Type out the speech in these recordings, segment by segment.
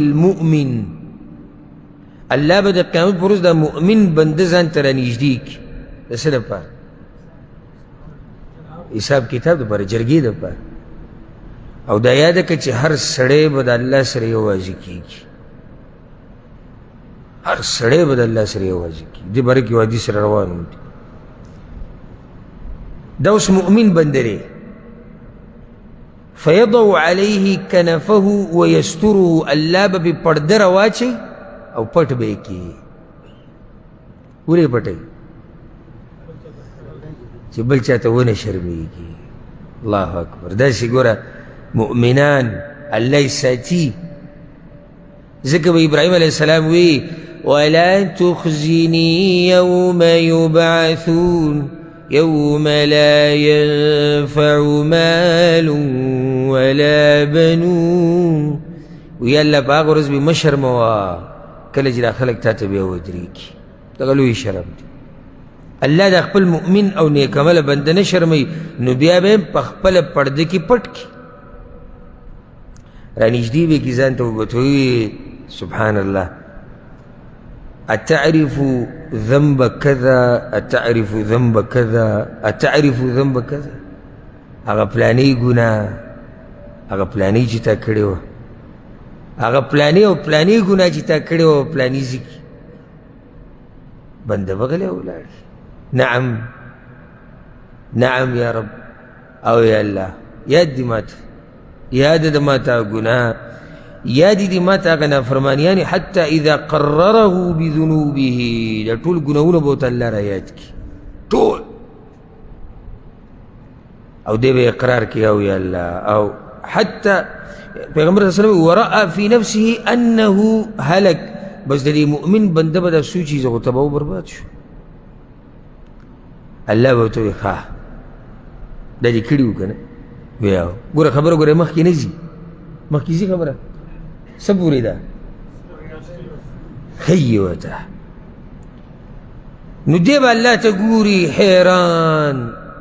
المؤمن الله به د قیامت پر ورځ د مؤمن بنده ځان ته رانږدې کړي د څه دپاره حساب کتاب دپاره جرګې دپاره او دا یاده کړه چې هر سړی به د الله سره یوازې کېږي هر سړی به د الله سره یوازې کېږي دې باره کې یو حدیث سره روان دی دا اوس مؤمن بنده دی فیضع علیه کنفه ویستره الله به پې پرده راواچوي او پټ به یې کړي ولې پټوي چې بل چاته ونه شرمېږي الله اکبر داسې ګوره مؤمنان الله یې ساتي ځکه به ابراهیم علیه السلام وی ولا تخزني يوم يبعثون يوم لا ينفع مال ولا بنون وی الله په هغه ورځ به مه شرموه کله چې دا خلک تا ته بیا ودرېږي دغه لوی شرم دی الله د خپل مؤمن او نیکعمله بنده نه شرموي نو بیا به یې په خپله پرده کې پټ کړي رانږدې به کړي ځان ته وګوتوي سبحان الله أتعرف ذنب كذا أتعرف ذنب كذا أتعرف ذنب كذا هغه پلاني ګناه هغه پلاني چې تا کړې وه هغه پلاني او پلاني ګناه چې تا کړې وه پلاني ځي کې بنده به غلی ولاړ نعم نعم یا رب او یا الله یاد دي ماته یاد ده ماته ګناه یاد دي ماته هغه نافرمانیانې حتی اذا قرره بذنوبه دا ټول ګناهونه به ورته الله را یاد کړي ټول او دی به اقرار کوي او یا الله او حتی پیغمبر صلی الله علیه وسلم ورأى في نفسه انه هلك بس د دې مؤمن بنده به دا سوچي زه خو تباه و برباد شو الله به ورته وایي ښه دا دې کړي وو که نه وی او ګوره خبره ګوره مخکې نه ځي مخکې ځي خبره څه پورې ده ښیي ورته نو دی به الله ته ګوري حیران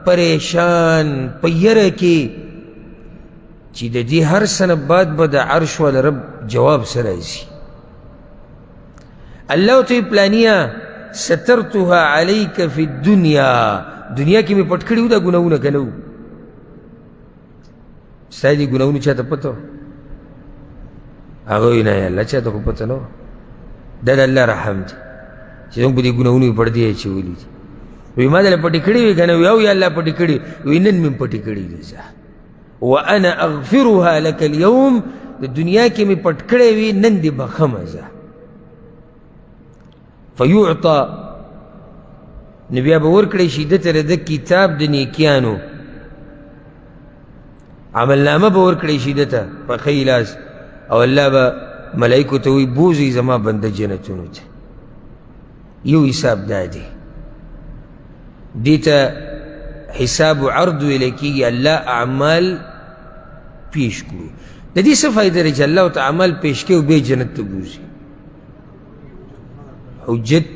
پریشان په یره کې چې د دې هر څه نه بعد به د عرش والا رب جواب سره راځي الله ورته وایي پلانیه سترتها علیک فی الدنیا دنیا کې مې پټ کړي وو دا ګناهونه که نه وو ستا دې ګناهونه چاته پته وه هغه وایي نه الله چاته خو پته نه وه دا د الله رحم دی چې زموږ په دې ګناهونو یې پردې اچولي دي وایي ما دله پټې کړې وې که نه وي او یا الله پټې کړې وایي نن مې پټې کړې دي زه وانا اغفرها لك اليوم د دنیا کې مې پټ کړې وي نن دې بخمه زه فیعطى نو بیا به ورکړی شي ده ته د کتاب د نیکیانو عملنامه به ورکړی شي ده ته په ښی لاس او الله به ملایکو ته وایي بوځئ زما بنده جنتونو ته یو حساب دا دی دې ته حساب عرض ویلی کېږي الله اعمال پیش کړو د دې څه فایده دی چې الله ورته اعمال پیش کړي او بیا جنت ته بوځي حجت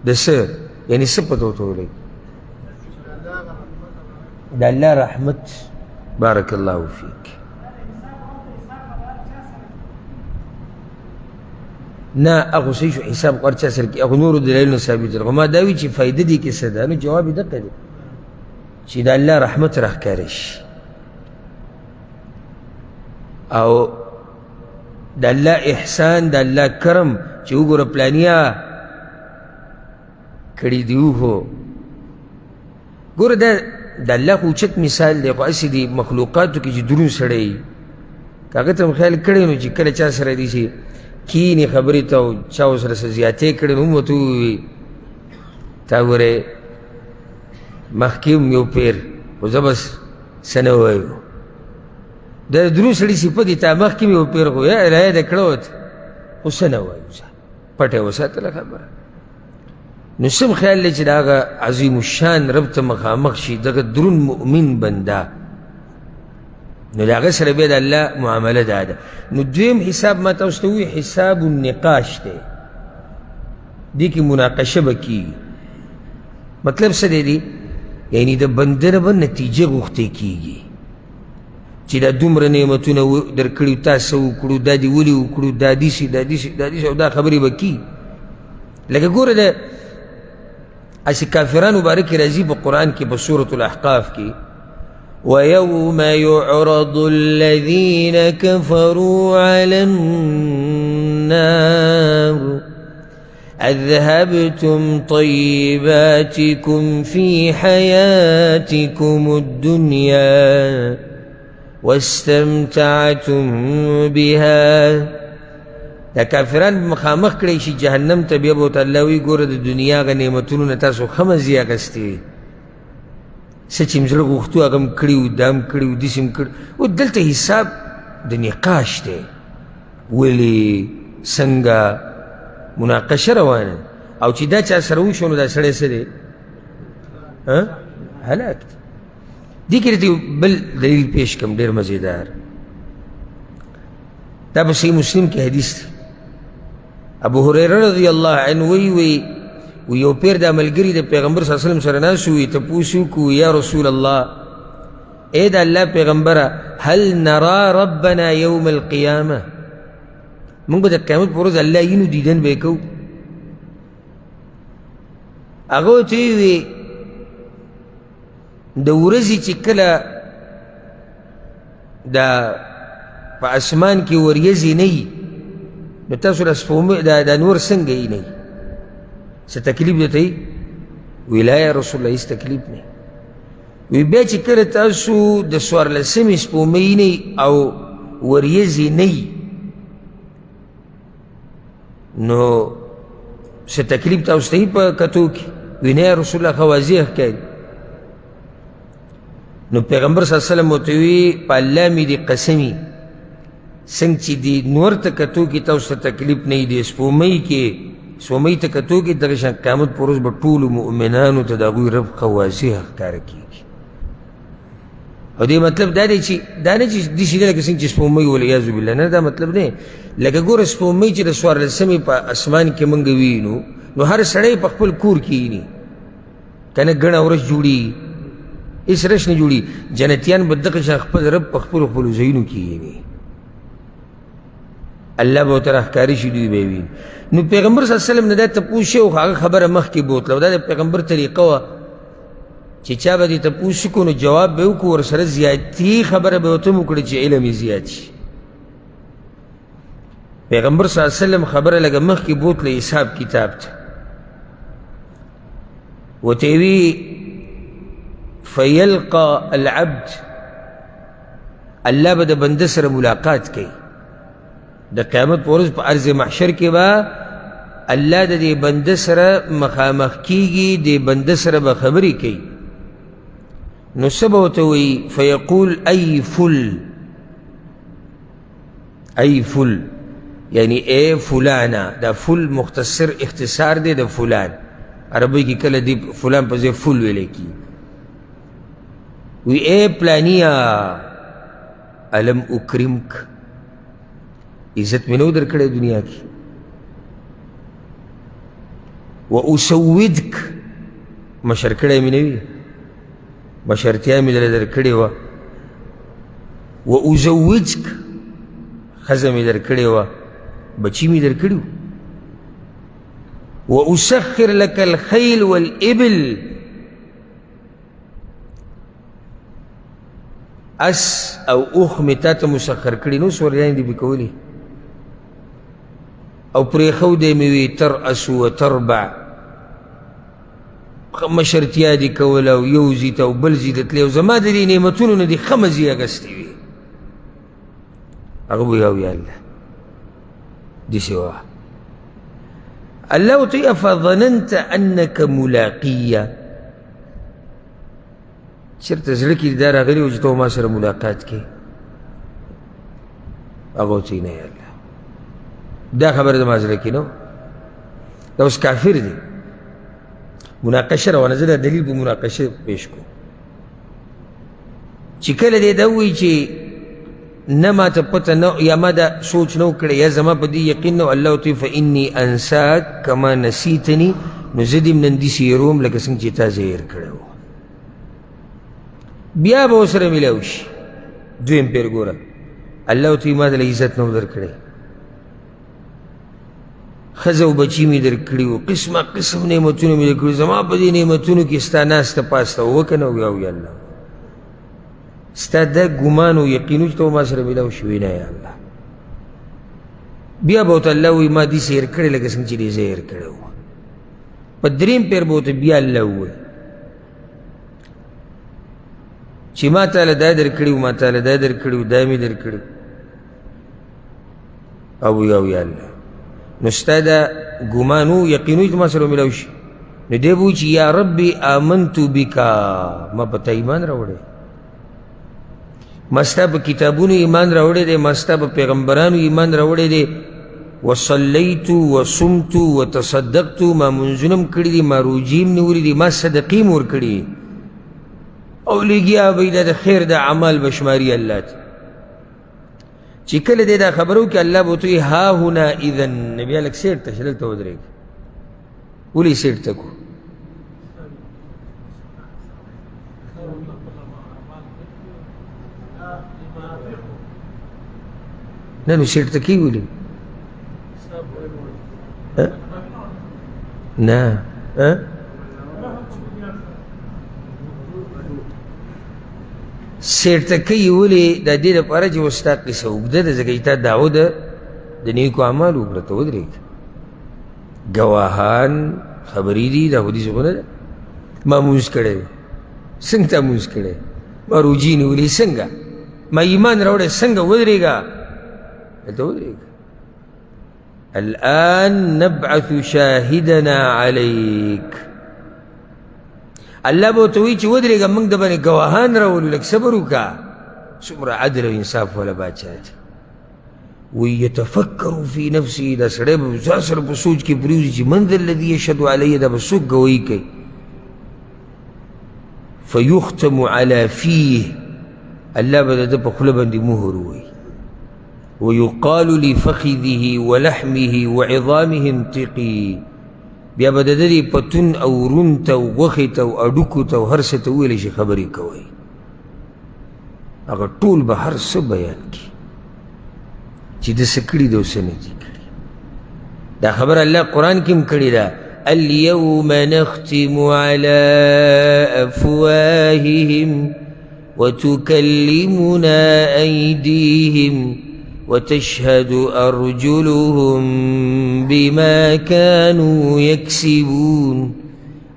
د څه یعنې څه پته ورته ولګي د الله رحمت بارک الله فیک نه هغه صحیح شو حساب هر چا سره کې هغه نورو دلایلونه ثابت دي خو ما دا وایي چې فایده دې کې څه ده نو جواب یې دقه دی چې د الله رحمت راښکاره شي او د الله احسان د الله کرم چې وګوره پلانیا کړي دي وخو ګوره دا د الله خو اوچت مثال دی خو هسې دي مخلوقاتو کې چې دروند سړی وي که هغه ته م خیال کړی نو چې کله چا سره دي چې کینې خبرې ته او چا ورسره څه زیاتې کړې نو هم ورته ووایي تا ګورې مخکې هم یو پیر خو زه بس څه نه وایو دا د دروند سړي صفت دی تا مخکې مې یو پیر خو رایاده کړه ورته خو څه نه وایو زه پټه یې وساتله خبره نو سم خیال دی چې د هغه عظیم الشان رب ته مخامخ شي دغه دروند مؤمن بنده نو د هغه سره بیا د الله معامله دا ده نو دویم حساب ما تاسو ته ووایي حساب النقاش دی دې کې مناقشه به کېږي مطلب څه دی یعنی د بنده نه به نتیجه غوښتې کېږي چې دا دومره نعمتونه درکړي تا څه وکړو دا دې ولې وکړو دا داسې دا داسې دا داسې او دا خبرې به کي لکه ګوره د هسې کافرانو باره کې راځي په قرآن کې په سورة الاحقاف کې ويوم يعرض الذين كفروا على النار أذهبتم طيباتكم في حياتكم الدنيا واستمتعتم بها دا کافران مخامخ کړی شي جهنم ته بیا به ورته الله وایي ګوره د دنیا هغه نعمتونو نه تاسو ښه مزې اخیستې څه چې مې زړه غوښتو هغه م کړي وو دا م کړي وو داسې م کړي و دلته حساب د نقاش دی ولې څنګه مناقشه روانه او چې دا چا سره وشو نو دا سړی څه دی هلاک دی دې کې درته بل دلیل پیش کړم ډېر مزېدار دا په صحیح مسلم کې حدیث دی ابو هریره رضی الله عنه وی یو پیر دا ملګري د پیغمبر صلی الله علیه وسلم سره ناست وي تپوس وکړو یا رسول الله ای د الله پیغمبره هل نرى ربنا یوم القیامه موږ به د قیامت په ورځ الله وینو دیدن به یې کوو هغه ورته ووی د ورځې چې کله دا په اسمان کې وریځې نه وي نو تاسو دا نور څنګه یې نه وي څه تکلیف درته وي وی لا یا رسول الله هېڅ تکلیف نه وی بیا چې کله تاسو د څوارلسمې سپومۍ نه او وریځې نه وي نو څه تکلیف تاسو ته وي په کتو کې وی نه یا رسول الله ښه واضح ښکاري نو پیغمبر صلی الله علیه وسلم ورته وی په الله مې دې قسمي څنګه چې دې نور ته کتو کې تاسو ته تکلیف نه وي دې سپومۍ کې سپومۍ ته کتو کې دغه شان قیامت په ورځ به ټولو مؤمنانو ته د هغوی رب ښه واضح ښکاره کېږي او دې مطلب دا دی چې دا نه چې داسې نه لکه څنګه چې سپومۍ والعیاذ بالله نه دا مطلب نه لکه ګوره سپومۍ چې د څوارلسمې په اسمان کې موږ وینو نو هر سړی په خپل کور کې کښېني که نه ګڼه ورځ جوړېږي هېڅ رش نه جوړي جنتیان به دغه شان خپل رب په خپلو خپلو ځایونو کې کښېني الله به ورته راښکاره شي دوی به یې ویني نو پیغمبر صلی الله علیه وسلم نه دا تپوس شوی خو هغه خبره مخکې بوتله او دا د پیغمبر طریقه وه چې چا به دې تپوس وکړو نو جواب به یې وکړو ورسره زیاتي خبره به ورته هم وکړي چې علم یې زیات شي پیغمبر صلی الله علیه وسلم خبره لږه مخکې بوتله حساب کتاب ته ورته یې وي فیلقى العبد الله به د بنده سره ملاقات کوي د قیامت په ورځ په عرض محشر کې به الله د دې بنده سره مخامخ کیږي د بنده سره به خبرې کوي نو څه به ورته وایي فیقول ای فل ای فل یعنی ای فلانا دا فل مختصر اختصار دی د فلان عربی کې کله دی فلان په ځای فل ویلی کېږي وی اے پلانیا علم اکرمک عزت میں نو در کڑے دنیا کی و اسودک مشر کڑے میں نوی مشرتیا میں در کڑے و ازوجک خزم میں در کڑے و بچی میں در کڑے و اسخر لک الخیل والابل اس او اوخ می تا ته مسخر کړي نو سوریان دي بکولي او پرېښودی مې وي ترأس و تربع مشرتیا دي کوله او یو ځي ته او بل ځي ته تللی او زما د دې نعمتونو نه دې ښه مزې اخیستې وي هغه وایي او یا الله داسې وه الله ورته وایي افظننت انک ملاقیه چېرته زړه کې دا راغلي و چې ته ما سره ملاقات کې هغه ورته وایي نه یا الله دا خبره زما زړه کې نه دا اوس کافر دی مناقشه روانه زه دا دلیل په مناقشه پیش کړو چې کله دی دا ووایي چې نه ماته پته نه یا ما دا سوچ نه وکړی یا زما په دې یقین نه الله ورته وایي فاني انساک کما نسیتني نو زه دې نن داسې هېروم لکه څنګه چې تا زه هېر کړی و بیا به ورسره میلاو شي دویم پیر ګوره الله ورته ما ته عزت نه و درکړی ښځه او بچي مې درکړي وو قسمه قسم نعمتونه مې درکړي زما په دې نعمتونو کې ستا ناسته پاسته وه که نه وي او یا الله ستا دا ګمان و یقین و چې ته ما سره میلاو شوې نه یا الله بیا به ورته الله وایي ما داسې هېر کړی لکه څنګه چې دې زه هېر کړی وم په دریم پیر به ورته بیا الله ووایي چې ما تاله دا درکړي وو ما تاله دا درکړي وو دا مې درکړي او یا الله نو ستا دا ګمان و یقین و چې ما سره میلاو شي نو دی به وایي چې یا ربي آمنتو بکا ما په تا ایمان راوړی ما ستا په کتابونو ایمان راوړی دی ما ستا په پیغمبرانو ایمان راوړی دی وصلیتو وصمتو وتصدقتو ما منځونه م کړي دي ما روجې م نیولي دي ما صدقې م ورکړي او لګیا به دا د خیر د اعمال به شماري الله ته چې کله دی دا خبره وکړي الله به ورته وایي ها هنا اذن نبي هلک سیټ ته شه دلته ودرېږه ولې سیټ ته کړو نه نو سیټ ته کېږي ولې نه سیټ ته کوي ولې د دې دپاره چې اوس ستا قصه اوږده ده ځکه چې تا دعوه ده د نیکو اعمالو وکړه ته ودرېږه ګواهان خبرې دي دا خو داسې خو نه ده ما مونځ کړی دی څنګه تا مونځ کړی ما روجې نیولې څنګه ما ایمان راوړی څنګه ودرېږه دلته ودرېږه الآن نبعث شاهدنا عليك الله به ورته وایي چې ودرېږه موږ د باندې ګواهان راولو لږ صبر وکړه څومره عدل او انصاف والا باچا دی وی یتفکر فی نفسه دا سړی به ځان سره په سوچ کې پرېوځي چې من ذا الذي یشهد علی دا به څوک ګوایي کوي فیختم علی فیه الله به د ده په خوله باندې مهر ووایي ويقال لفخذه ولحمه وعظامه انطقي بیا به د دې پتون او رون ته او غوښې ته او اډوکو ته او هر څه ته وویلی شي خبرې کوئ هغه ټول به هر څه بیان کړي چې ده څه کړي ده او څه نه دي کړي دا خبره الله قرآن کې هم کړې ده اليوم نختم على أفواههم وتكلمنا أيديهم وتشهد أرجلهم بما كانوا يكسبون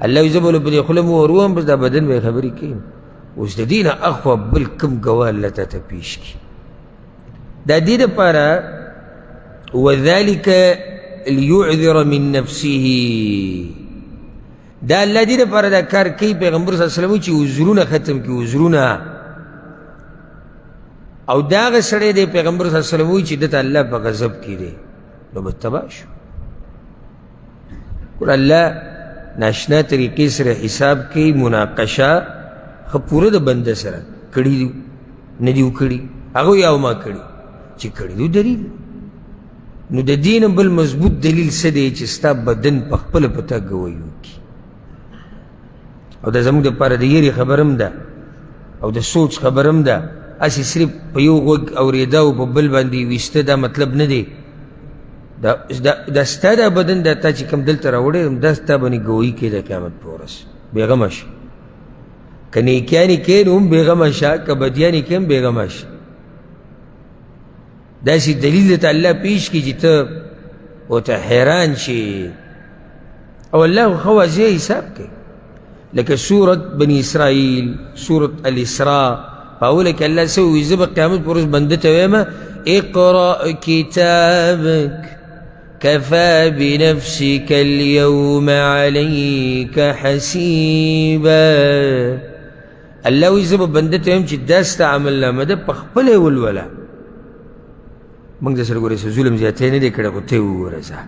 الله يزبل بدي خلم وروهم بس دا بدن به خبري كين اوس د دې نه اخوا بل کوم ګواه الله ته پیش کړي دا دې دپاره وذلك ليعذر من نفسه دا الله دې دپاره دا کار کوي پیغمبر صلی الله علیه وسلم چې عذرونه ختم کړي عذرونه او دا هغه سړی دی پیغمبر صلی الله علیه وسلم وایي چې ده ته الله په غضب کې دی نو به تباه شو ګوره الله ناشنا طریقې سره حساب کوي مناقشه ښه پوره د بنده سره کړي دي نه دي وکړي هغه یې او ما کړي چې کړي دي دلیل نو د دې نه بل مضبوط دلیل څه دی چې ستا بدن په خپله په تا ګویي وکړي او دا زموږ دپاره د یېرې خبره هم ده او د سوچ خبره هم ده هسې صرف په یو غوږ اورېده او په بل باندې ویسته دا مطلب نه دی دا ستا دا بدن دا تا چې کوم دلته راوړی دا ستا باندې ګویي کوي د قیامت په ورځ بېغمه شه که نیکیانې کوې نو هم بېغمه شه که بدیانې کوې هم بېغمه شه داسې دلیل درته الله پیش کړي چې ته ورته حیران شي او الله خو ښه واضح حساب کوي لکه سورت بني اسرائیل سورت الاسراء فأولك الله سوي زبق قيامت برز بندته ويما اقرأ كتابك كفى بنفسك اليوم عليك حسيبا الله ويزبق بندته ويما چه داست عملنا مده پخپله والولا منگ دا سرگوره سا ظلم زیادتینه ده کڑا خود تیو ورزا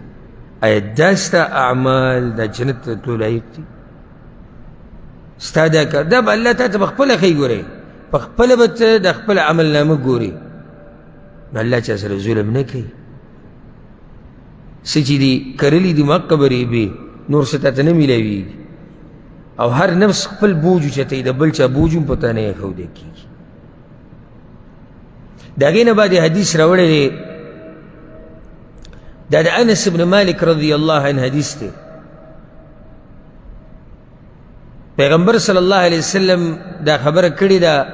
آیا داست اعمال دا جنت طول آیت دی ستا دا کر دا با اللہ تا تا پخپله خی گوره پخپله به ته د خپل عمل نامه ګوري نو الله چا سره ظلم نه کوي څه چې دي کرلي دي مقه برېبې نور څه تا ته نه میلاویږي او هر نفس خپل بوج اوچتوي د بل چا بوج هم په تا نه ایښودی کېږي د هغې نه بعد حدیث راوړی دی دا د انس بن مالک رضی الله عنه حدیث دی پیغمبر صلی الله علیه وسلم دا خبره کړې ده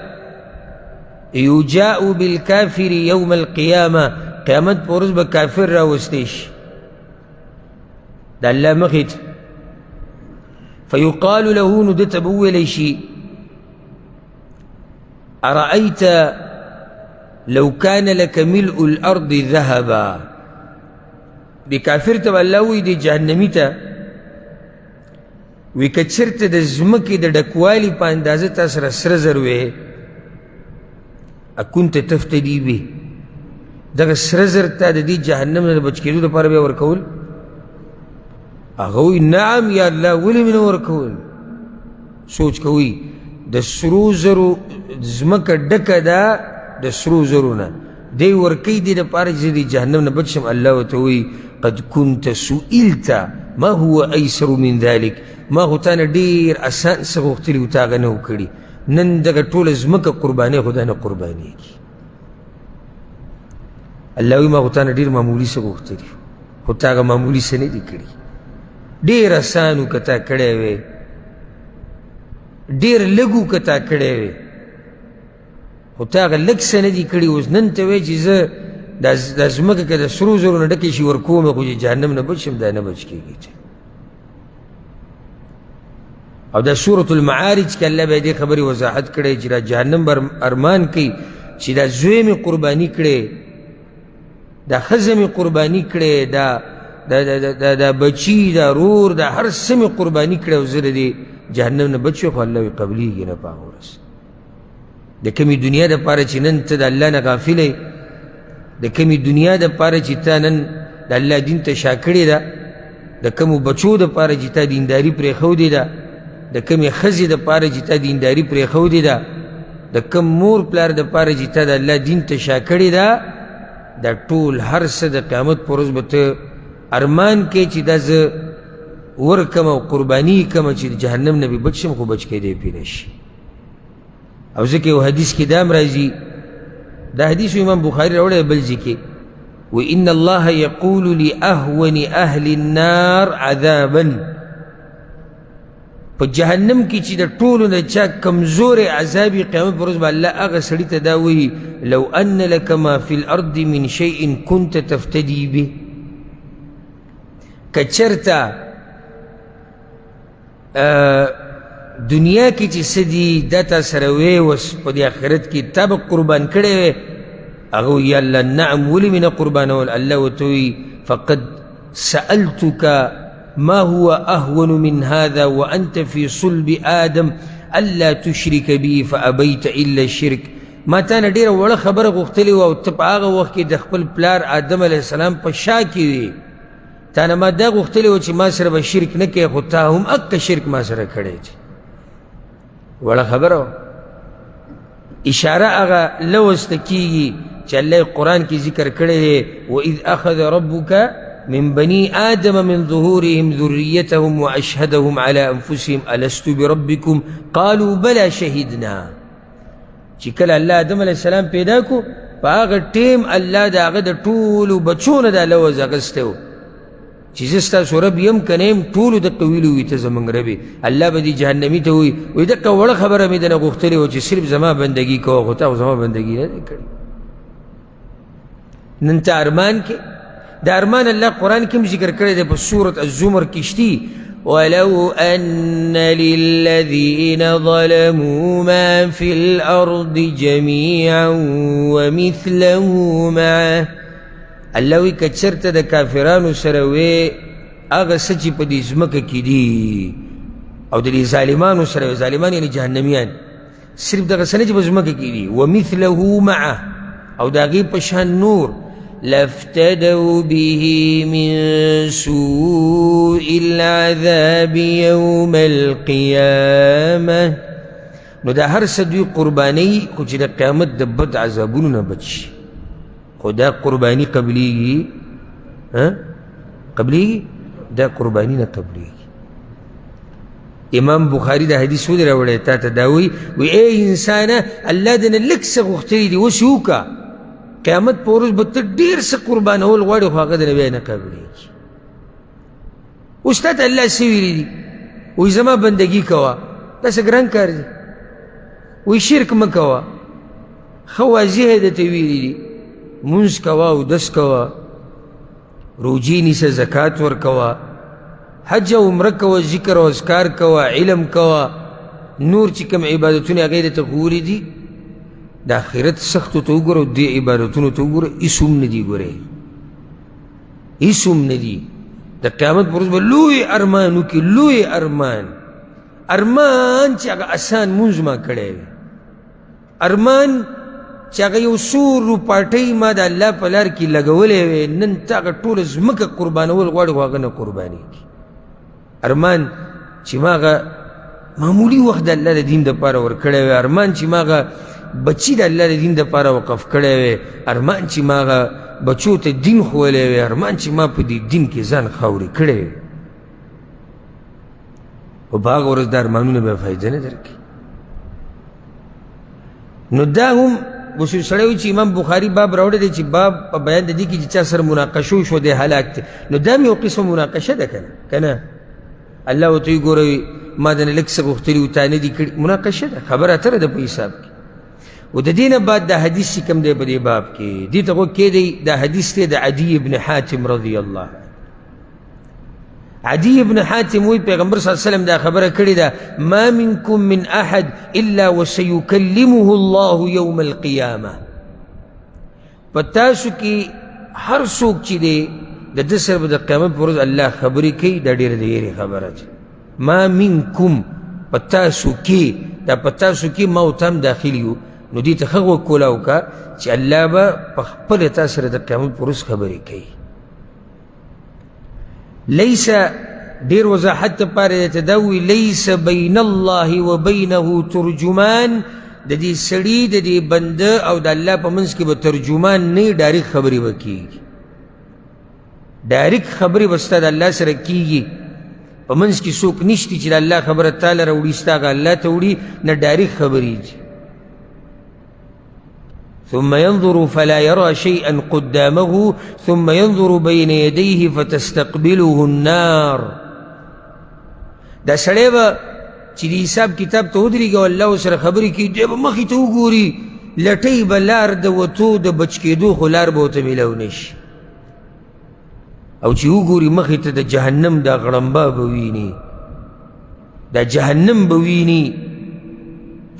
یجاء بالکافر یوم القیامه قیامت په ورځ به کافر راوستی شي د الله مخې ته فیقال له نو ده ته به وویلی شي أرأيت لو كان لك ملء الأرض ذهبا دي كافر ته الله وی دي جهنمی ته وی که چېرته د ځمکې د ډکوالي په اندازه تا سره سره زر وی اکنت تفتدي به دغه سره زر تا د دې جهنم نه د بچ کېدو دپاره بیا ورکول هغه وی نعم یا الله ولې مې نه ورکول سوچ کوي د سرو زرو ځمکه ډکه ده د سرو زرو نه دی ورکوي دې دپاره چې د جهنم نه بچ شم الله ورته وایي قد كنت سئلت ما هو ایسر من ذلك ما خو تا نه ډېر اسان څه غوښتلي وو تا هغه نه و کړي نن دغه ټوله ځمکه قربانۍ خو دا نه قربانېږي الله وایي ما خو تا نه ډېر معمولي څه غوښتلي خو تا هغه معمولي څه نه دي کړي ډېر اسان و که تا کړی وی ډېر لږ و که تا کړی وی خو تا هغه لږ څه نه دي کړي اوس نن ته وایي چې زه دا ځمکه که د سرو زرو نه ډکې شي ورکوم خو چې جهنم نه بچ شم دا نه بچ کېږي او دا سورة المعارج کې الله به دې خبرې وضاحت کړی چې دا جهنم به ارمان کوي چې دا زوی مې قرباني کړی دا ښځه مې قرباني کړی دا بچي دا رور دا هر څه مې قرباني کړی او زه د دې جهنم نه بچ شو خو الله وی قبلیږي نه په هغه ورځ د کمې دنیا دپاره چې نن ته د الله نه غافل یې د کمې دنیا دپاره چې تا نن د الله دین ته شا کړې ده د کمو بچو دپاره چې تا دینداري پرېښودې ده د کمې ښځې دپاره چې تا دینداري پرېښودې ده د کم مور پلار دپاره چې تا د الله دین ته شا کړې ده دا ټول هر څه د قیامت په ورځ به ته ارمان کې چې دا زه ورکم او قرباني کم چې د جهنم نه به بچ شم خو بچ کېدی پرې نه شي او ځکه یو حدیث کې دا هم راځي دا حدیث امام بخاري راوړی بل ځای کې وإن الله يقول لأهون أهل النار عذابا په جهنم کې چې د ټولو نه چا کمزورې عذابي قیامت په ورځ به الله هغه سړي ته دا وایي لو أن لك ما في الأرض من شيء كنت تفتدي به که چېرته دنیا کې چې څه دي دا تا سره وی اوس په دې آخرت کې تا به قربان کړی وی هغه وایي یا الله نعم ولې مې نه قربانول الله ورته وایي فقد سألتك ما هو أهون من هذا وأنت في صلب آدم ألا تشرك بي فأبيت إلا الشرك ما تا نه ډېره وړه خبره غوښتلې وه او ته په هغه وخت کې د خپل پلار آدم علیه السلام په شا کې وي تا نه ما دا غوښتلې وه چې ما سره به شرک نه کوې خو تا هم اکه شرک ما سره کړی دی وړه خبره وه اشاره هغه لوسته کېږي چې الله قرآن کې ذکر کړی دی وإذ أخذ ربك من بني آدم من ظهورهم ذريتهم وأشهدهم على أنفسهم ألست بربكم قالوا بلى شهدنا چې کله الله آدم علیه السلام پیدا کو په هغه ټیم الله د هغه د ټولو بچو نه دا لوز اخیستی و چې زه ستاسو رب یم که نه یم ټولو دقه ویلي وي ته زموږ رب الله به دې جهنمي ته وایي دقه وړه خبره مې دنه غوښتلې وه چې صرف زما بندګي کوه خو تا خو زما بندګي نه دی کړې نن ته ارمان کې دا ارمان الله قرآن کې هم ذکر کړی دی په سورة الزمر کې شتي ولو أن للذين ظلموا ما في الأرض جميعا ومثله معه الله وی که چېرته د کافرانو سره وی هغه څه چې په دې ځمکه کې دي او د دې ظالمانو سره ظالمان یعنې جهنمیان صرف دغه څه نه چې په ځمکه کې دي ومثله معه او د هغې په شان نور لافتدوا به من سوء العذاب يوم القيامة نو دا هر څه دوی قربانۍ خو چې د قیامت د بد عذابونو نه بچ شي خو دا قرباني قبلیږي قبلیږي دا قرباني نه قبلیږي امام بخاري دا حدیث ولې راوړی تا ته دا وایي ای انسانه الله دې نه لږ څه غوښتلي دي اوس یې وکړه قیامت په ورځ به ته ډېر څه قربانول غواړې خو هغه درنه بیا نه قبلېږي. اوس تا ته الله څه ویلي دي؟ وایي زما بندګي کوه، دا څه ګران کار دی. وایي شرک مه کوه، ښه واضح یې درته ویلي دي. مونځ کوه، اودس کوه، روجې نیسه، زکات ورکوه، حج او عمره کوه، ذکر او اذکار کوه، علم کوه، نور چې کوم عبادتونه هغې درته ښوولي دي د آخرت سختو ته وګوره او دې عبادتونو ته وګوره، هېڅ هم نه دي. ګورې هېڅ هم نه دي. د قیامت پر ورځ به لوی ارمان وکړي، لوی ارمان چې هغه اسان مونځ ما کړی وي، ارمان چې هغه یو څو روپاټۍ ما د الله په لار کې لګولی وی، نن ته هغه ټوله ځمکه قربانول غواړې خو هغه نه قربانېږي. ارمان چې ما هغه معمولي وخت د الله د دین دپاره ورکړی وی، ارمان چې ما هغه بچي د الله د دین دپاره وقف کړی وی، ارمان چې ما هغه بچو ته دین ښوولی وی، ارمان چې ما په دې دین کې ځان خاورې کړی وی. خو په هغه ورځ دا ارمانونه به فایده نه درکړي. نو دا هم اوس یو سړی وایي چې امام بخاري باب راوړی دی چې باب په بیان د دې کې چې چا سره مناقشه وشوه دی هلاک دی. نو دا هم یو قسم مناقشه ده که نه؟ الله ورته وایي ګوره ما د نه لږ څه غوښتلي وو تا نه دي کړي، مناقشه ده، خبره اتره ده په حساب کې. و د دې نه بعد دا حدیث چې کوم دی په دې باب کې دې ته غوږ کېدی، دا حدیث دی د عدي بن حاتم رضی الله عنه. عدي بن حاتم وی پیغمبر صلی الله علیه وسلم دا خبره کړې ده، ما منکم من احد الا وسیکلمه الله یوم القیامه. په تاسو کې هر څوک چې دی د ده سره به د قیامت په ورځ الله خبرې کوي. دا ډېره د یېرې خبره ده. ما منکم په تاسو کې، دا په تاسو کې ما او ته هم داخل یو. نو دې ته ښه غوږ کولاو که چې الله به په خپله تا سره د قیامت په ورځ خبرې کوي. لیس ډېر وضاحت دپاره درته دا ووي، لیس بین الله و بینه ترجمان. د دې سړي د دې بنده او د الله په منځ کې به ترجمان نه وي، ډایرکټ خبرې به کېږي. ډایرکټ خبرې به ستا د الله سره کېږي. په منځ کې څوک نشتی چې د الله خبره تاله راوړي ستا هغه الله ته وړي، نه ډایرکټ خبرې دي. ثم ينظر فلا يرى شيئا قدامه ثم ينظر بين يديه فتستقبله النار. دا سړی به چې د حساب کتاب ته ودرېږي او الله ورسره خبرې کوي، دی به مخې ته وګوري، لټۍ به لار د وتو د بچ کېدو خو لار به ورته میلاو نه شي. او چې وګوري مخې ته د جهنم دا غړمبه به ویني، دا جهنم به ویني.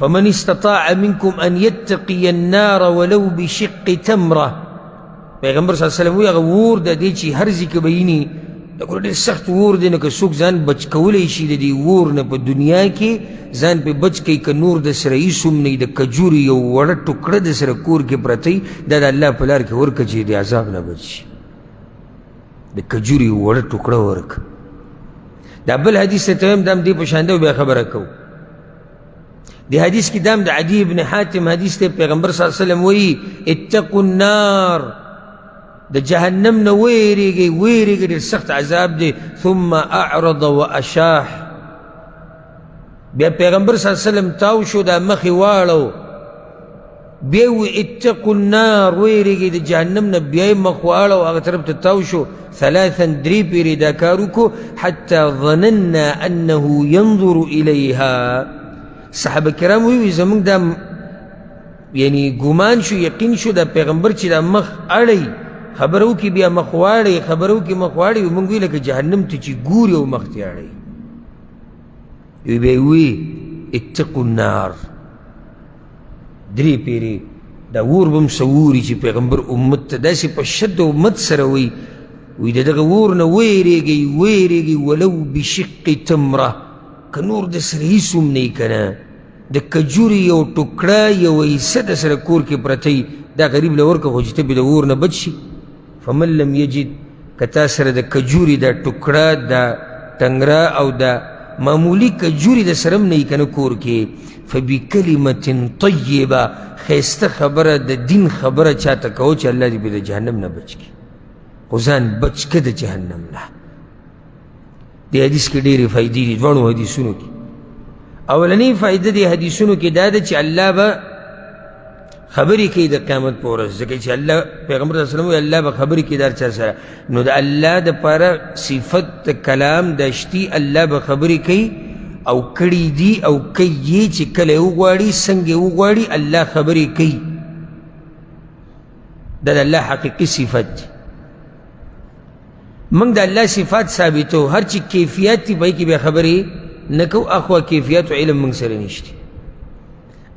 فمن استطاع منكم ان يتقي النار ولو بشق تمره. پیغمبر صلی الله علیه وسلم وی هغه اور د دې چې هر ځای کې به ویني، دا ګوره ډېر سخت اور دی. نو که څوک ځان بچ کولی شي د دې اور نه په دنیا کې، ځان پې بچ کوي، که نور د سره هېڅ هم نه وي، د کجورې یو وړه ټوکړه د سره کور کې پرته وي، دا د الله په لار کې ورکړه چې د عذاب نه بچ شي. د کجورې یو وړه ټوکړه ورکړه. دا بل حدیث ته هم دا هم دې په شان دی، بیا خبره کوو. دی حدیث کی دام دا عدی ابن حاتم حدیث تے پیغمبر صلی اللہ علیہ وسلم وی اتقوا النار، دا جہنم نہ ویریگی دیر سخت عذاب دے. ثم اعرض و اشاح، بیا پیغمبر صلی اللہ علیہ وسلم تاو شو دا مخی والو، بیا وی اتقوا النار ویریگی دا جہنم نہ، بیا مخ والو اگر طرف تاو شو. ثلاثا دری پیری دا کارو کو حتی ظننا انه ينظر الیها. صحابه کرام وی زمونږ دا یعنی ګمان شو، یقین شو دا پیغمبر چې دا مخ اړی خبره وکړي، بیا مخ واړی خبره وکړي مخ واړی، مونږ وی لکه جهنم ته چې ګوري او مخ ته اړی. بیا وی اتقوا النار. درې پیرې دا اور به هم سوري چې پیغمبر امت ته داسې په شد امت سره وی د دغه اور نه ویریږئ ولو بشق تمره، که نور د سره هېڅ هم نه وي که نه، د کجورې یو ټوکړه یو حصه د سره کور کې پرته وي، دا غریب له ورکړه خو چې ته پې د اور نه بچ شي. فمن لم یجد، که تا سره د کجورې دا ټوکړه دا ټنګره او دا معمولي کجورې د سره هم نه وي که نه کور کې، فبکلمة طیبه، ښایسته خبره د دین خبره چاته کوه چې الله دې پې د جهنم نه بچ کړي، خو ځان بچ که د جهنم نه. دی حدیث کې ډېرې فایدې دي دواړو حدیثونو کې. اولنۍ فایده دی حدیثونو کې دا ده چې الله به خبرې کوي د قیامت په ورځ ځکه چې الله پیغمبر صلی الله علیه وسلم وایي الله به خبرې کوي د هر چا سره نو د الله دپاره صفت د کلام دا شتي الله به خبرې کوي او کړي دي او کوي یې چې کله یې وغواړي څنګه یې وغواړي الله خبرې کوي دا د الله حقیقي صفت دی موږ د الله صفات ثابتو هر چې کیفیت دي پهې کې بیا خبرې نه کوو اخوا کیفیت و علم موږ سره نشته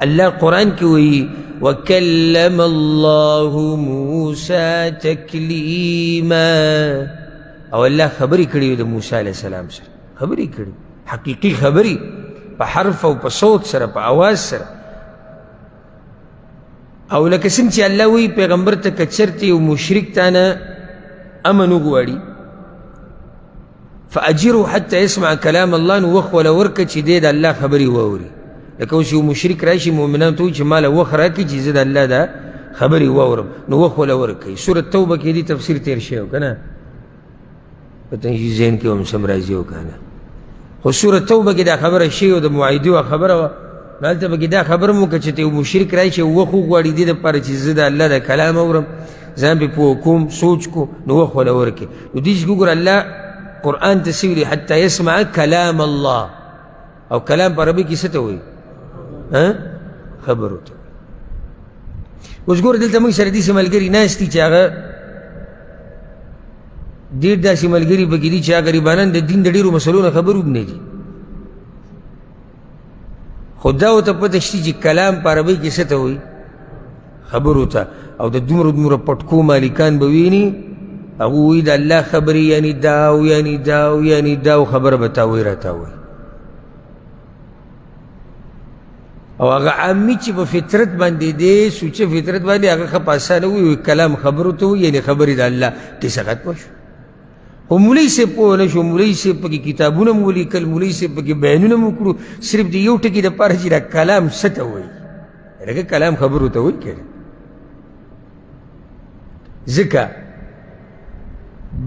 الله قرآن کې وایي وکلم الله موسی تکلیما او الله خبرې کړي وي د موسی علیه السلام سره خبرې کړي حقیقي خبرې په حرف او په صوت سره په آواز سره او لکه څنګه چې الله وایي پیغمبر ته که چېرته یو مشرک تانه امن وغواړي فاجره حتى يسمع كلام الله نو وخت وله ورکه چې دی د الله خبرې واوري لکه اوس یو مشرک راشي مؤمنانو ته وایي چې ما له وخت راکړي چې زه د الله دا خبرې واورم نو وخت وله ورکوي سورة توبه کې دې تفسیر تېر شوی و که نه پته نه شي ذهن کې هم سم راځي و که نه خو سورة توبه کې دا خبره شوې وه د معاهدې خبره وه نو هلته به کې دا خبره مو وکړه چې ته یو مشرک راشي وخت وغواړي دې دپاره چې زه د الله د کلام اورم ځان پې پوه کوم سوچ کو نو وخت وله ورکړي نو دې چې وګوره الله قرآن ته څه ویلي حتی یسمع کلام الله او کلام په عربي کې څه ته وایي خبرو ته اوس ګوره دلته موږ سره داسې ملګري ناست دي چې هغه ډېر داسې ملګري پکې دي چې هغه غریبانان د دین د ډېرو مسلو نه خبر هم نه دي خو دا ورته پته شته چې کلام په عربۍ کې څه ته وایي خبرو ته او د دومره دومره پټکو مالکان به ویني هغه وایي د الله خبرې یعنې دا او یعنې دا او یعنې دا او خبره به تا وایي راته وایي او هغه عامي چې په فطرت باندې دی سوچه فطرت باندې هغه ښه په اسانه وایي کلام خبرو ته وایي یعنې خبرې د الله کیسه ختمه شو خو مولوي صاحب پوه نه شو مولوي صاحب پکې کتابونه مو ولیکل مولوي صاحب پکې بیانونه مو کړو صرف د یو ټکي دپاره چې دا کلام څه ته وایي لکه کلام خبرو ته وایي که ځکه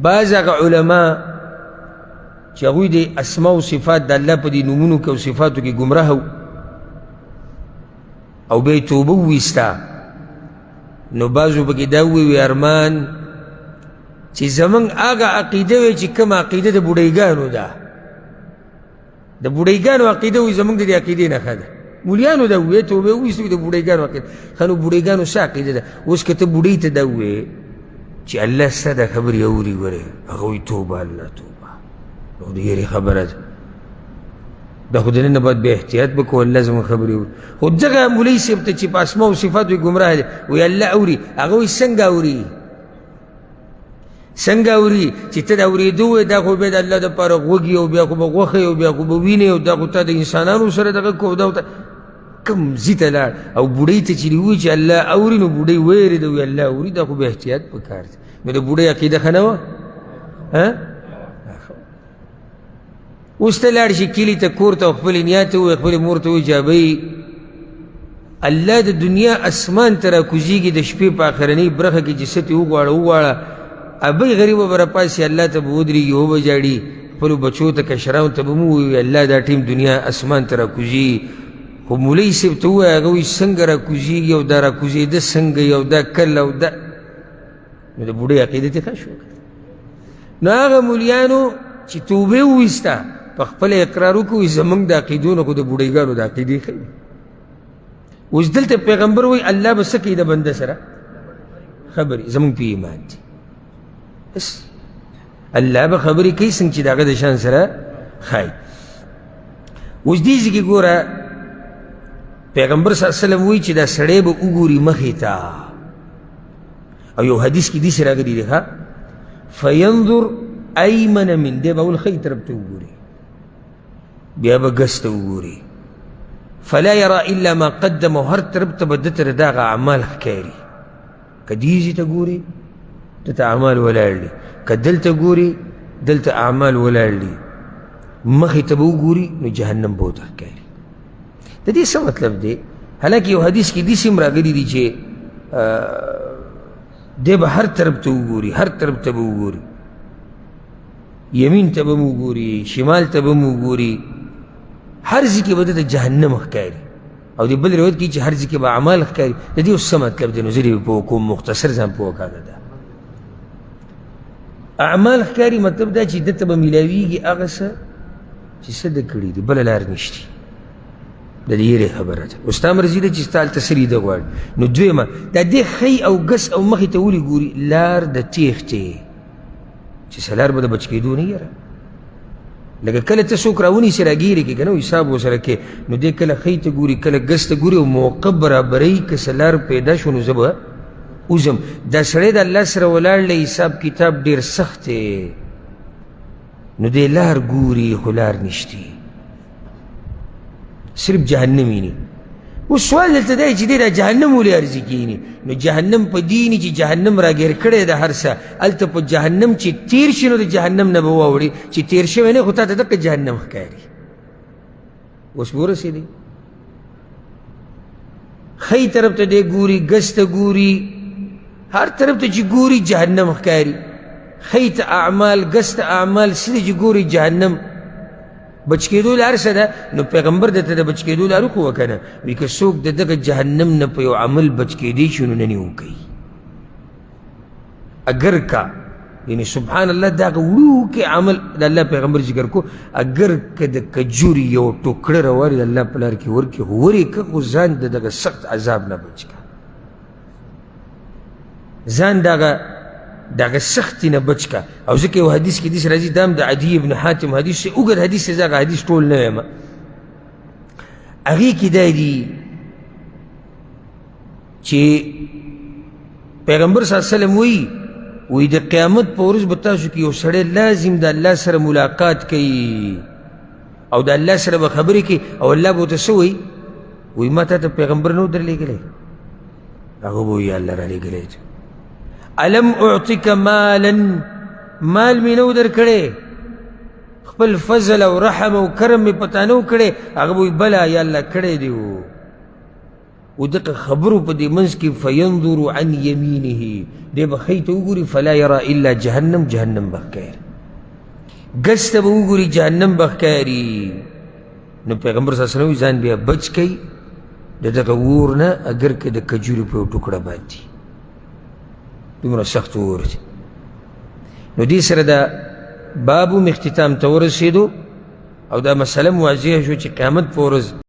بعض هغه علما چې هغوی د اسماء و صفات د الله په دې نومونو کې او صفاتو کې ګمراه او بیا یې توبه وویسته نو بعضو پکې دا ووایي ارمان چې زمونږ هغه عقیده وی چې کومه عقیده د بوډیګانو ده د بوډیګانو عقیده وي زمونږ د دې عقیدې نښه ده مولیانو دا ووایي توبه وویسته د بوډیګانو عقیده ښه نو بوډیګانو څه عقیده ده اوس که ته بوډۍ ته دا ووایې چې الله ستا دا خبرې اوري ګورې هغه وایي توبه الله توبه نو د یېرې خبره ده دا خو د نن نه باید بې احتیاط به کوو الله زموږ خبرې اوري خو دغه مولوي صاحب ته چې په اسماء و صفاتو یې ګمراه دی وایي الله اوري هغه وایي څنګه اوري څنګه اوري چې ته د اورېدو وایې دا خو بیا د الله دپاره غوږ او بیا خو به غوښه او بیا خو به وینې او دا خو تا د انسانانو سره دغه کو دا کوم ځي ته لاړ او بوډۍ ته چې وایي چې الله اوري نو بوډۍ ویرېده وایي الله اوري دا خو به احتیاط پکار دی نو د بوډۍ عقیده ښه نه وه اوس ته لاړ شي کلي ته کور ته خپلې نیا ته ووایي خپلې مور ته ووایي چې ابۍ الله د دنیا اسمان ته راکوزېږي د شپې په آخرنۍ برخه کې چې څه ترې وغواړه وغواړه ابۍ غریبه به راپاسي الله ته به ودرېږي وبه ژاړي خپلو بچو ته کشرانو ته به مو ووایي الله دا ټیم دنیا اسمان ته راکوزېږي خو مولوي صاحب ته ووایه هغه وایي څنګه راکوزېږي او دا راکوزېده څنګه او دا کله او دا نو د بوډۍ عقیده ترې ښه شوه نو هغه مولیانو چې توبې وویسته په خپل اقرار وکړو زمونږ د عقیدو نه خو د بوډیګانو د عقیدې ښه وي اوس دلته پیغمبر وایي الله به څه کوي د بنده سره خبرې زمونږ په ایمان دي بس الله به خبرې کوي څنګه چې د هغه د شان سره ښایي اوس دې ځای کې ګوره پیغمبر صلی الله علیه وسلم وایي چې دا سړی به وګوري مخې ته او یو حدیث کې داسې راغلي دی ښه فینظر ایمن من دی به اول ښی طرف ته وګوري بیا به ګس ته وګوري فلا یرا الا ما قدم هر طرف ته به ده ته د هغه اعمال ښکاري که دیزي ته ګوري دته اعمال ولاړ دي که دلته ګوري دلته اعمال ولاړ دي مخې ته به وګوري نو جهنم به ورته ښکاري د دې څه مطلب دی حالانکه یو حدیث کې داسې هم راغلي دي چې دی به هر طرف ته وګوري هر طرف ته به وګوري یمین ته به مو ګوري شمال ته به مو ګوري هر ځای کې به د جهنم ښکاري او د بل روایت کې چې هر ځای کې به اعمال ښکاري. د دې اوس څه مطلب دی؟ نو زه دې پوه کوم، مختصر ځان پوه کاږه. ده اعمال ښکاري مطلب دا چې ده ته به میلاویږي هغه څه چې څه ده کړي دي، بله لار نشته. د دې یېرې خبره ده. اوس تا مرضي ده چې ستا هلته څه لیده غواړي. نو دویمه دا دې ښی او ګس او مخې ته ولې ګوري؟ لار د تېښتې، چې څه لار به د بچ کېدو نه یاره. لکه کله ته څوک راونیسي راګیرې کړي که نه حساب ورسره کې، نو دې کله ښی ته ګوري کله ګس ته ګوري او موقع برابروي. که څه لار پیدا شو نو زه به وځم. دا سړی د الله سره ولاړ له حساب کتاب ډېر سخت دی، نو دې لار ګوري خو لار نشتی، صرف جهنم ویني. اوس سوال دلته دی چې دی دا جهنم ولې عرضي کېني؟ نو جهنم په دې نه چې جهنم راګیر کړی د هر څه، هلته په جهنم چې تېر شي نو د جهنم نه به واوړي، چې تېر شوی نه خو تا ته دقه جهنم ښکاري. اوس به ورسېدی ښی طرف ته دی ګوري، ګس ته ګوري، هر طرف ته چې ګوري جهنم ښکاري. ښی ته اعمال، ګس ته اعمال، سیده چې ګوري جهنم. بچ کېدو لار څه ده؟ نو پیغمبر درته د بچ کېدو لار وښوه که نه؟ وایي که څوک د دغه جهنم نه په یو عمل بچ کېدی شي نو نن یې وکوي. اگر که یعنی سبحان الله دا هغه وړوکی عمل د الله پیغمبر ذکر کو، اگر که د کجوري یو ټوکړه راواري د الله په لار کې ورکړي، خو ورې که خو ځان د دغه سخت عذاب نه بچ که، ځان دغه سختي نه بچ که. او ځکه یو حدیث کې داسې راځي، دا هم د عدي ابن حاتم حدیث دی، اوږد حدیث دی، زه هغه حدیث ټول نه وایم. هغې کې دا دي چې پیغمبر صلی الله علیه وسلم وایي د قیامت په ورځ به تاسو کې یو سړی لازم د الله سره ملاقات کوي او د الله سره به خبرې کوي، او الله به ورته څه وایي؟ ما تا ته پیغمبر نه و درلېږلی؟ هغه به وایي الله رالیږلی دی. الم اعطیک مالا، مال مې نه و درکړی، خپل فضل او رحم او کرم مې پتا نه و کړی؟ هغه به وایي بله یا الله کړی دی و. و دغه خبرو په دې منځ کې فینظر عن یمینه، دی به ښی ته وګوري فلا یرا الا جهنم، جهنم به ښکاري. ګس ته به وګوري جهنم به ښکاري. نو پیغمبر صلی الله علیه وسلم ځان بیا بچ کوي د دغه اور نه، اگر که د کجوري په یو ټوکړه باندې دومره سخت اور دی. نو دې سره دا باب هم اختتام ته ورسېدو او دا مسله مواضح شو چې قیامت په ورځ